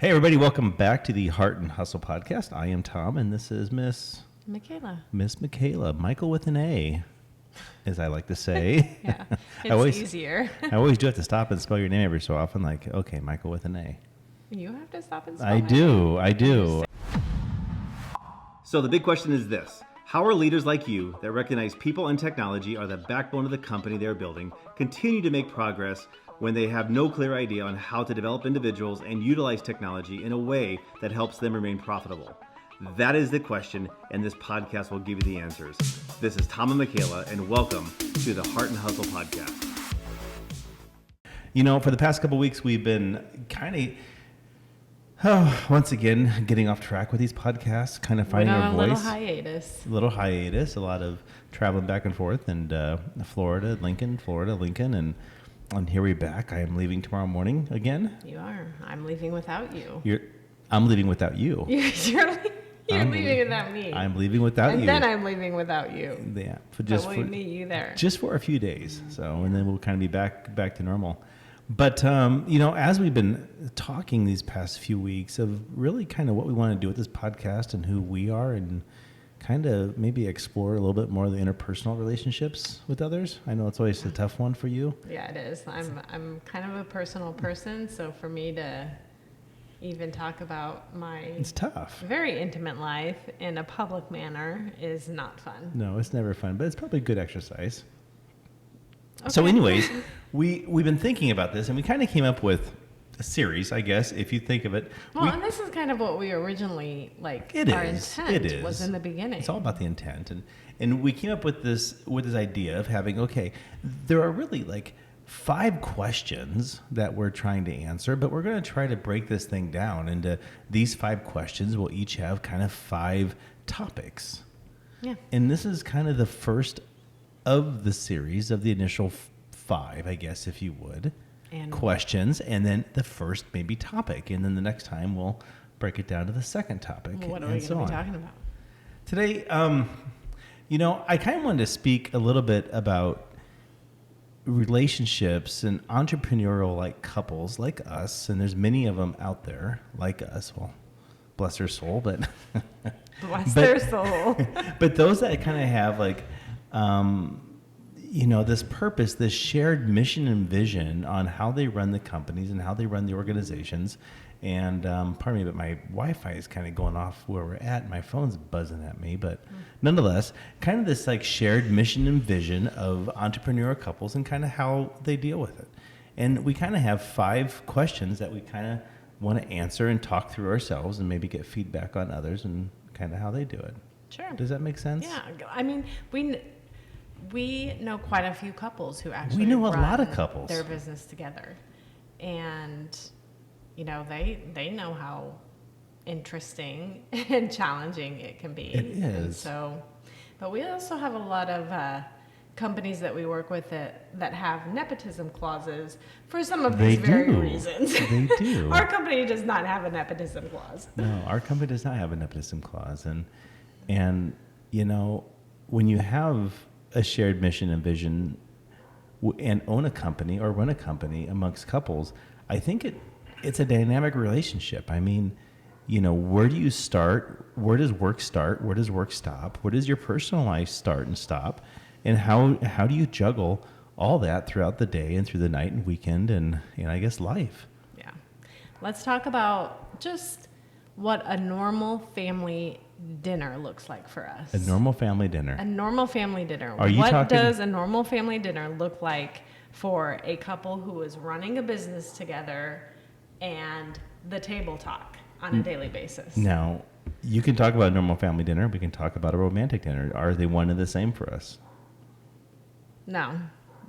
Hey, everybody, welcome back to the Heart and Hustle podcast. I am Tom, and this is Miss Michaela, Michael with an A, as I like to say. Yeah, it's easier. I always do have to stop and spell your name every so often, like, okay, Michael with an A. You have to stop and spell I do. So the big question is this. How are leaders like you that recognize people and technology are the backbone of the company they're building continue to make progress when they have no clear idea on how to develop individuals and utilize technology in a way that helps them remain profitable? That is the question, and this podcast will give you the answers. This is Tom and Michaela, and welcome to the Heart and Hustle podcast. You know, for the past couple weeks, we've been kind of, once again, getting off track with these podcasts, kind of finding our voice. A little hiatus. A lot of traveling back and forth, and Florida, Lincoln, and here we're back. I am leaving tomorrow morning again. You are. I'm leaving without you. I'm leaving without you. You're leaving without me. I'm leaving without you. And then I'm leaving without you. Yeah. We'll meet you there. Just for a few days. So, and then we'll kind of be back to normal. But, you know, as we've been talking these past few weeks of really kind of what we want to do with this podcast and who we are, and kind of maybe explore a little bit more of the interpersonal relationships with others. I know it's always a tough one for you. Yeah, it is. I'm kind of a personal person, so for me to even talk about my it's tough. Very intimate life in a public manner is not fun. No, it's never fun, but it's probably good exercise. Okay. So anyways, we've been thinking about this, and we kind of came up with a series, I guess, if you think of it. Well, and this is kind of what we originally, our intent was in the beginning. It's all about the intent. And we came up with this idea of having, okay, there are really 5 questions that we're trying to answer, but we're going to try to break this thing down into these 5 questions. We'll each have kind of 5 topics. Yeah. And this is kind of the first of the series of the initial 5, I guess, if you would. And questions, and then the first maybe topic, and then the next time we'll break it down to the second topic. Well, what are we going to be talking about today? You know, I kind of wanted to speak a little bit about relationships and entrepreneurial couples like us, and there's many of them out there like us. Well, bless their soul, but their soul. But those that kind of have you know, this purpose, this shared mission and vision on how they run the companies and how they run the organizations. And pardon me, but my Wi-Fi is kind of going off where we're at. My phone's buzzing at me, but nonetheless, kind of this shared mission and vision of entrepreneurial couples and kind of how they deal with it. And we kind of have 5 questions that we kind of want to answer and talk through ourselves and maybe get feedback on others and kind of how they do it. Sure. Does that make sense? Yeah. I mean, we know quite a few couples who actually a lot of couples their business together, and you know they know how interesting and challenging it can be. It is. And so, but we also have a lot of companies that we work with that have nepotism clauses for some of these very reasons. They do. Our company does not have a nepotism clause. No, our company does not have a nepotism clause, and you know, when you have a shared mission and vision and own a company or run a company amongst couples, I think it's a dynamic relationship. I mean, you know, where do you start? Where does work start? Where does work stop? Where does your personal life start and stop? And how do you juggle all that throughout the day and through the night and weekend and I guess life? Yeah. Let's talk about just what a normal family dinner looks like for us. A normal family dinner. A normal family dinner. What does a normal family dinner look like for a couple who is running a business together and the table talk on a daily basis? Now, you can talk about a normal family dinner. We can talk about a romantic dinner. Are they one and the same for us? No.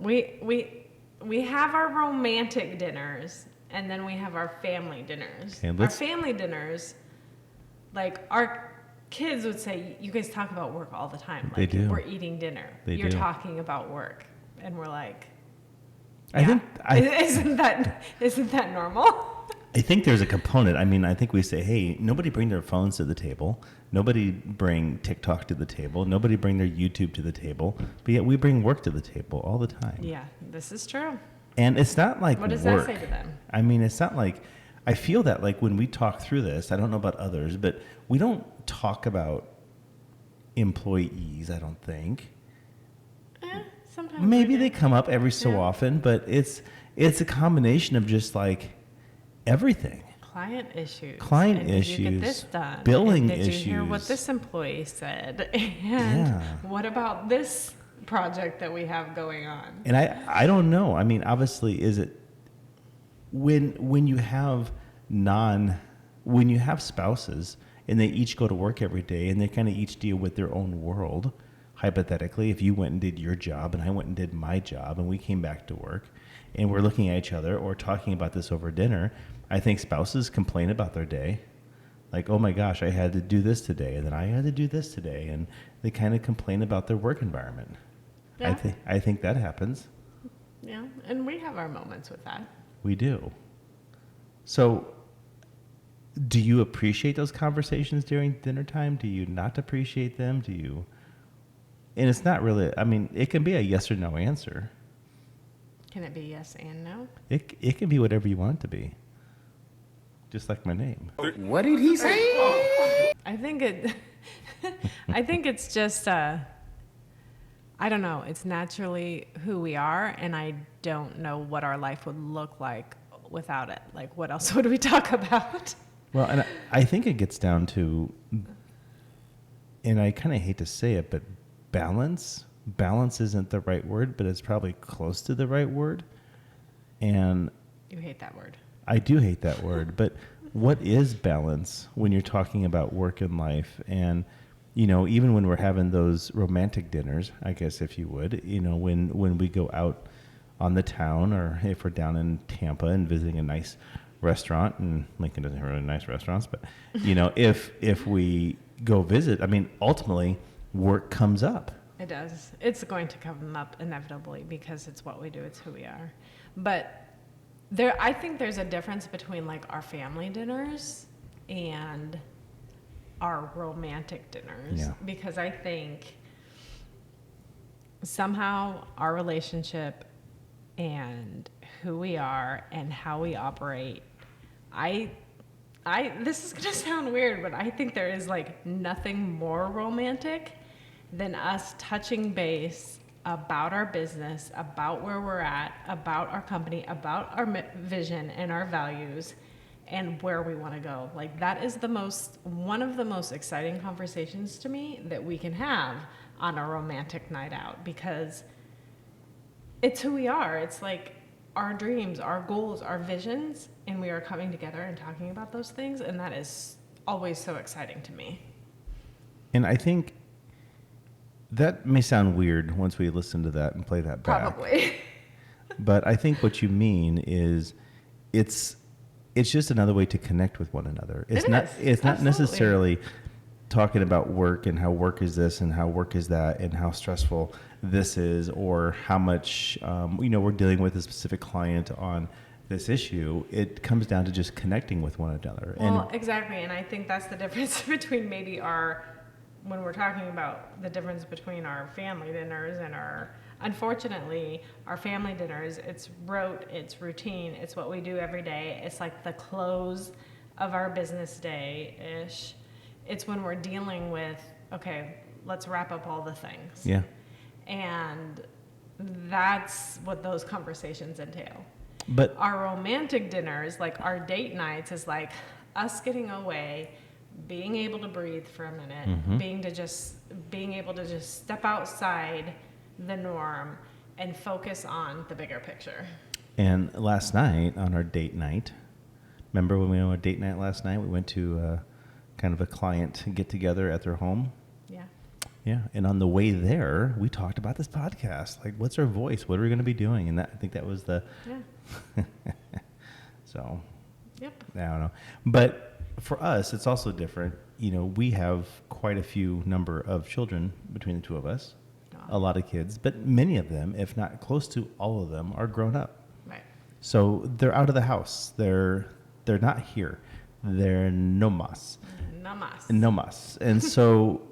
We have our romantic dinners, and then we have our family dinners. Okay, our family dinners, our kids would say, you guys talk about work all the time. They do. We're eating dinner. You're talking about work. And we're like, yeah. Isn't that normal? I think there's a component. I mean, I think we say, hey, nobody bring their phones to the table. Nobody bring TikTok to the table. Nobody bring their YouTube to the table. But yet we bring work to the table all the time. Yeah, this is true. And it's not like what does work. That say to them? I mean, it's not like I feel that like when we talk through this, I don't know about others, but we don't talk about employees, I don't think. Sometimes Maybe we do. they come up every so Yeah. often, but it's a combination of just like everything. Client issues. Client and Did you get issues, this done? billing and did you hear what issues. this employee said? And Yeah. what about this project that we have going on? And I don't know. I mean, obviously, is it when you have when you have spouses and they each go to work every day and they kind of each deal with their own world, hypothetically, if you went and did your job and I went and did my job and we came back to work and we're looking at each other or talking about this over dinner, I think spouses complain about their day. Like, oh my gosh, I had to do this today, and then I had to do this today, and they kind of complain about their work environment. Yeah. I think that happens. Yeah, and we have our moments with that. We do. So, do you appreciate those conversations during dinner time? Do you not appreciate them? Do you? And it's not really. I mean, it can be a yes or no answer. Can it be yes and no? It can be whatever you want it to be. Just like my name. What did he say? I think it. I think it's just. I don't know. It's naturally who we are, and I don't know what our life would look like without it. Like, what else would we talk about? Well, and I think it gets down to, and I kind of hate to say it, but balance. Balance isn't the right word, but it's probably close to the right word. And You hate that word. I do hate that word, but what is balance when you're talking about work and life? And, you know, even when we're having those romantic dinners, I guess if you would, you know, when we go out on the town or if we're down in Tampa and visiting a nice restaurant, and Lincoln doesn't have really nice restaurants, but, you know, if we go visit, I mean, ultimately work comes up. It does. It's going to come up inevitably because it's what we do. It's who we are. But I think there's a difference between like our family dinners and our romantic dinners. Yeah. Because I think somehow our relationship and who we are and how we operate, this is gonna sound weird, but I think there is like nothing more romantic than us touching base about our business, about where we're at, about our company, about our vision and our values, and where we want to go. Like, that is one of the most exciting conversations to me that we can have on a romantic night out, because it's who we are. It's like our dreams, our goals, our visions, and we are coming together and talking about those things, and that is always so exciting to me. And I think that may sound weird once we listen to that and play that back. Probably. But I think what you mean is it's just another way to connect with one another. It's not Absolutely. necessarily talking about work and how work is this and how work is that and how stressful this is or how much we're dealing with a specific client on this issue. It comes down to just connecting with one another. Well, exactly, and I think that's the difference between when we're talking about the difference between our family dinners and unfortunately, our family dinners, it's rote, it's routine, it's what we do every day. It's like the close of our business day-ish. It's when we're dealing with, okay, let's wrap up all the things. Yeah. And that's what those conversations entail. But Our romantic dinners, like our date nights, is like us getting away, being able to breathe for a minute, Mm-hmm. being able to just step outside the norm and focus on the bigger picture. And last night on our date night, remember when we went on a date night last night? We went to kind of a client get together at their home. Yeah. Yeah, and on the way there, we talked about this podcast. Like, what's our voice? What are we going to be doing? And I think that was the. Yeah. So. Yep. I don't know, but for us, it's also different. You know, we have quite a few number of children between the two of us, a lot of kids, but many of them, if not close to all of them, are grown up. Right. So they're out of the house. They're not here. They're no mas. Namas. No mas. And so,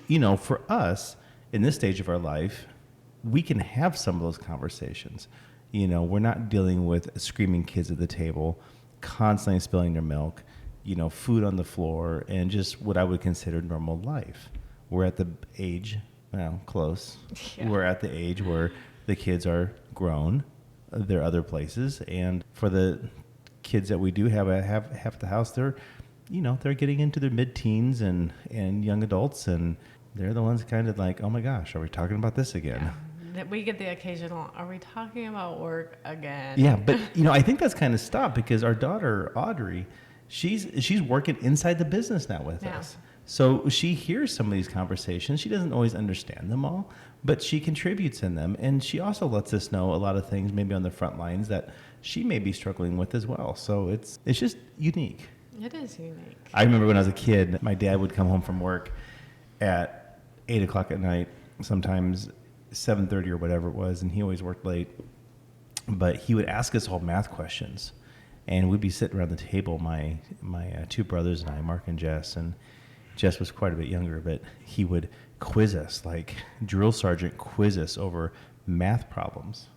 you know, for us in this stage of our life, we can have some of those conversations. You know, we're not dealing with screaming kids at the table constantly spilling their milk, food on the floor, and just what I would consider normal life. We're at the age, close. Yeah. We're at the age where the kids are grown. They're other places. And for the kids that we do have at the house, they're getting into their mid-teens and young adults, and they're the ones kind of like, oh my gosh, are we talking about this again? Yeah. That we get the occasional, are we talking about work again? Yeah, but I think that's kind of stopped because our daughter Audrey, she's working inside the business now with us. So she hears some of these conversations. She doesn't always understand them all, but she contributes in them, and she also lets us know a lot of things maybe on the front lines that she may be struggling with as well. So it's just unique. It is unique. I remember when I was a kid, my dad would come home from work at 8 o'clock at night, sometimes 7:30 or whatever it was, and he always worked late. But he would ask us all math questions, and we'd be sitting around the table, my two brothers and I, Mark and Jess, and Jess was quite a bit younger, but he would quiz us, like drill sergeant quiz us over math problems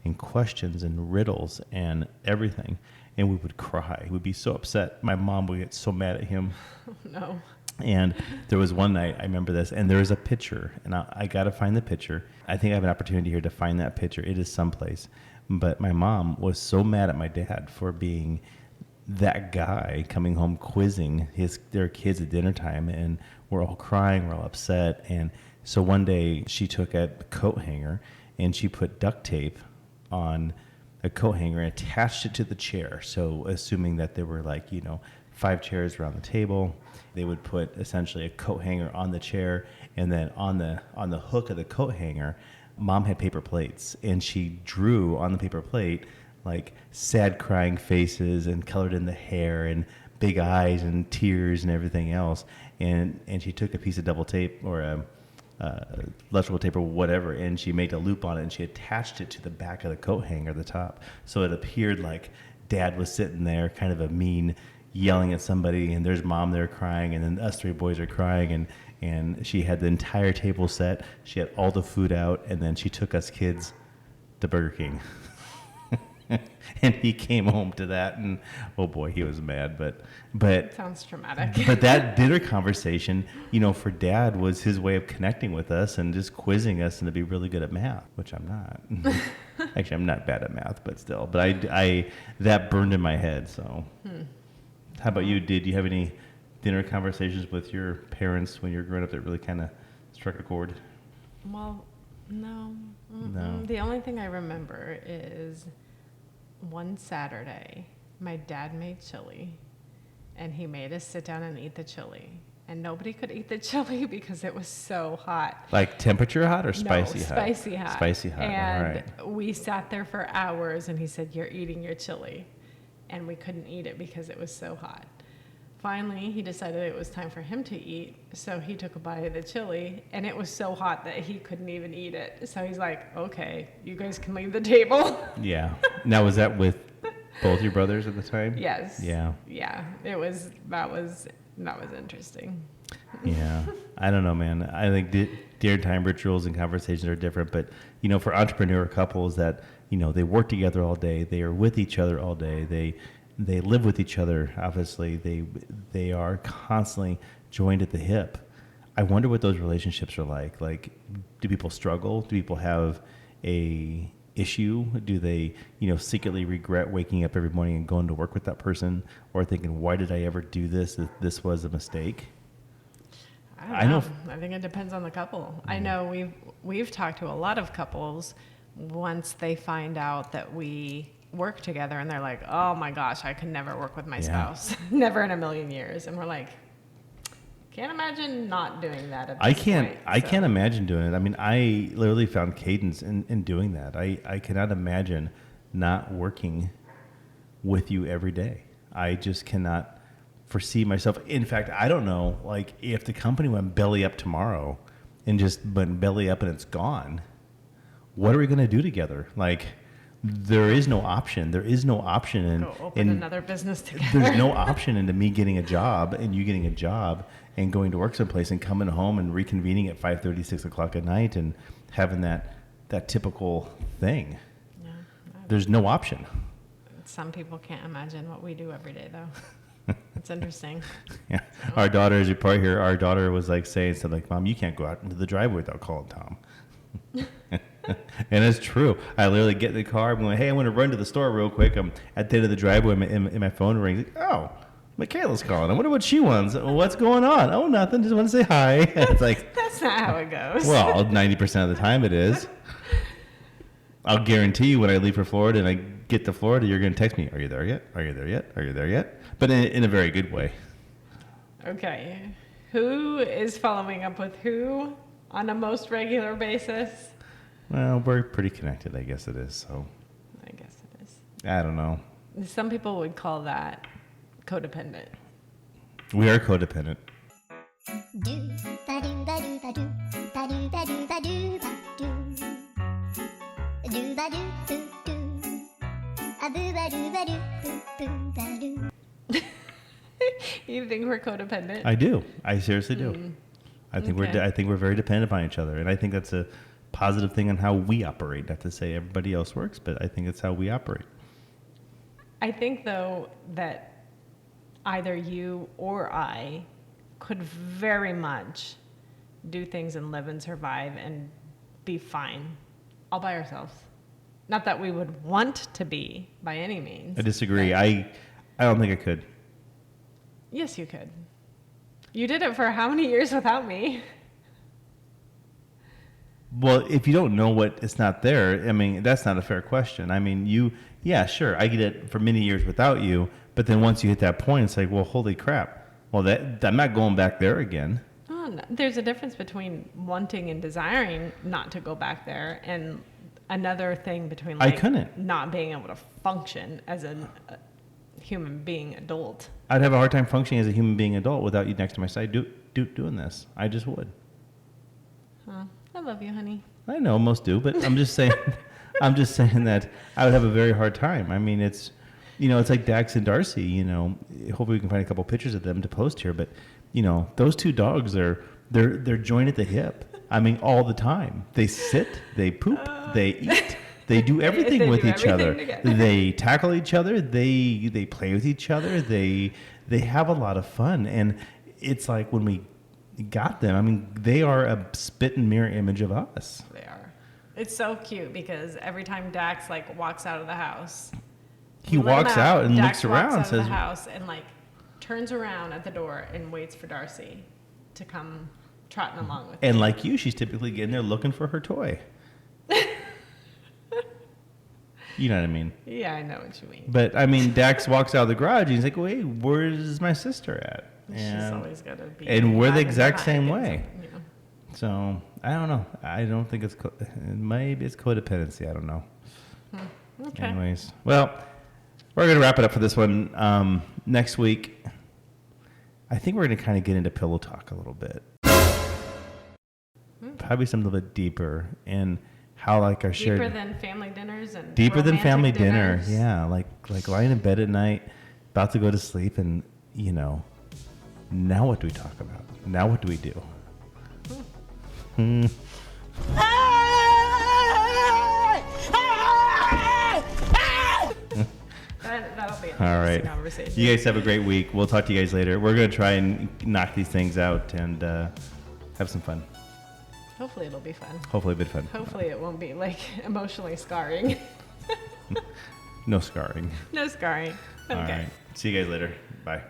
and questions and riddles and everything, and we would cry. We'd be so upset. My mom would get so mad at him. Oh, no. And there was one night, I remember this, and there was a picture, and I got to find the picture. I think I have an opportunity here to find that picture. It is someplace. But my mom was so mad at my dad for being that guy coming home quizzing their kids at dinner time, and we're all crying, we're all upset. And so one day she took a coat hanger and she put duct tape on a coat hanger and attached it to the chair. So assuming that there were 5 chairs around the table, they would put essentially a coat hanger on the chair, and then on the hook of the coat hanger, Mom had paper plates, and she drew on the paper plate like sad crying faces and colored in the hair and big eyes and tears and everything else. And she took a piece of double tape or electrical tape or whatever, and she made a loop on it, and she attached it to the back of the coat hanger at the top. So it appeared like Dad was sitting there, kind of a mean, yelling at somebody, and there's Mom there crying, and then us 3 boys are crying, and she had the entire table set. She had all the food out, and then she took us kids to Burger King. And he came home to that, and oh boy, he was mad. But Sounds traumatic. But that dinner conversation, for Dad, was his way of connecting with us and just quizzing us and to be really good at math, which I'm not. Actually, I'm not bad at math, but still. But I that burned in my head. So, How about you? Did you have any dinner conversations with your parents when you were growing up that really kind of struck a chord? Well, no. No. The only thing I remember is one Saturday, my dad made chili, and he made us sit down and eat the chili. And nobody could eat the chili because it was so hot. Like temperature hot or spicy no, hot? Spicy hot. Spicy hot, And all right. we sat there for hours, and he said, "You're eating your chili." And we couldn't eat it because it was so hot. Finally, he decided it was time for him to eat, so he took a bite of the chili, and it was so hot that he couldn't even eat it. So he's like, "Okay, you guys can leave the table." Yeah. Now, was that with both your brothers at the time? Yes. Yeah. Yeah. That was interesting. Yeah. I don't know, man. I think dinner time rituals and conversations are different, but for entrepreneur couples that they work together all day, they are with each other all day, they live with each other, obviously, they are constantly joined at the hip. I wonder what those relationships are like. Like, do people struggle? Do people have a issue? Do they secretly regret waking up every morning and going to work with that person, or thinking, why did I ever do this? This was a mistake. I don't know. I think it depends on the couple. I know we've talked to a lot of couples once they find out that we work together, and they're like, "Oh my gosh, I could never work with my spouse." Never in a million years. And we're like, can't imagine not doing that at this point. I can't imagine doing it. I mean, I literally found cadence in doing that. I cannot imagine not working with you every day. I just cannot foresee myself. In fact, I don't know, like, if the company went belly up tomorrow and just went belly up and it's gone, what are we going to do together? Like, there is no option. There is no option in Go open another business together. There's no option into me getting a job and you getting a job and going to work someplace and coming home and reconvening at 5:30, 6 o'clock at night and having that typical thing. Yeah, There's no option. Some people can't imagine what we do every day, though. It's interesting. Yeah. Our daughter, as you probably hear, our daughter was like saying something like, Mom, you can't go out into the driveway without calling Tom. And it's true. I literally get in the car. I'm going, hey, I want to run to the store real quick. I'm at the end of the driveway, and my phone rings. Oh, Michaela's calling. I wonder what she wants. What's going on? Oh, nothing. Just want to say hi. It's like, That's not how it goes. well, 90% of the time it is. I'll guarantee you when I leave for Florida and I get to Florida, you're going to text me, are you there yet? Are you there yet? Are you there yet? But in a very good way. Okay. Who is following up with who on a most regular basis? Well, we're pretty connected, I guess it is. So I guess it is. I don't know. Some people would call that codependent. We are codependent. You think we're codependent? I do. I seriously do. I think Okay. I think we're very dependent upon each other, and I think that's a positive thing on how we operate. Not to say everybody else works, but I think it's how we operate. I think, though, that either you or I could very much do things and live and survive and be fine all by ourselves. Not that we would want to be by any means. I disagree. I don't think I could. Yes, you could. You did it for how many years without me? Well, if you don't know what it's not there, I mean, that's not a fair question. I mean, yeah, sure, I get it for many years without you, but then once you hit that point, it's like, well, holy crap. Well, I'm not going back there again. Oh, no. There's a difference between wanting and desiring not to go back there, and another thing between I couldn't. not being able to function as a human being adult. I'd have a hard time functioning as a human being adult without you next to my side doing this. I just would. Huh. I love you, honey. I know most do, but I'm just saying, that I would have a very hard time. I mean, it's like Dax and Darcy, hopefully we can find a couple pictures of them to post here, but those two dogs they're joined at the hip. I mean, all the time. They sit, they poop, they eat, they do everything They with do each other. everything together. They tackle each other, they play with each other, they have a lot of fun. And it's like when we got them, I mean, they are a spit and mirror image of us. They are. It's so cute because every time Dax walks out of the house, He we let him walks out and Dax looks around and walks out of says, the house and turns around at the door and waits for Darcy to come trotting along with him. and like you, she's typically getting there looking for her toy. You know what I mean? Yeah, I know what you mean. But I mean, Dax walks out of the garage and he's like, wait, where's my sister at? She's always got to be. and we're the lagging exact behind same and way. something, So I don't know. I don't think it's maybe it's codependency. I don't know. Okay. Anyways, well, we're gonna wrap it up for this one. Next week, I think we're gonna kind of get into pillow talk a little bit. Probably something a little bit deeper and how our shared Deeper than family dinners and deeper than romantic family dinners. dinner. Yeah, like lying in bed at night, about to go to sleep, and now what do we talk about? Now what do we do? That'll be an All right. interesting conversation. You guys have a great week. We'll talk to you guys later. We're going to try and knock these things out and have some fun. Hopefully it'll be fun. Hopefully a bit fun. Hopefully it won't be emotionally scarring. No scarring. No scarring. Okay. All right. See you guys later. Bye.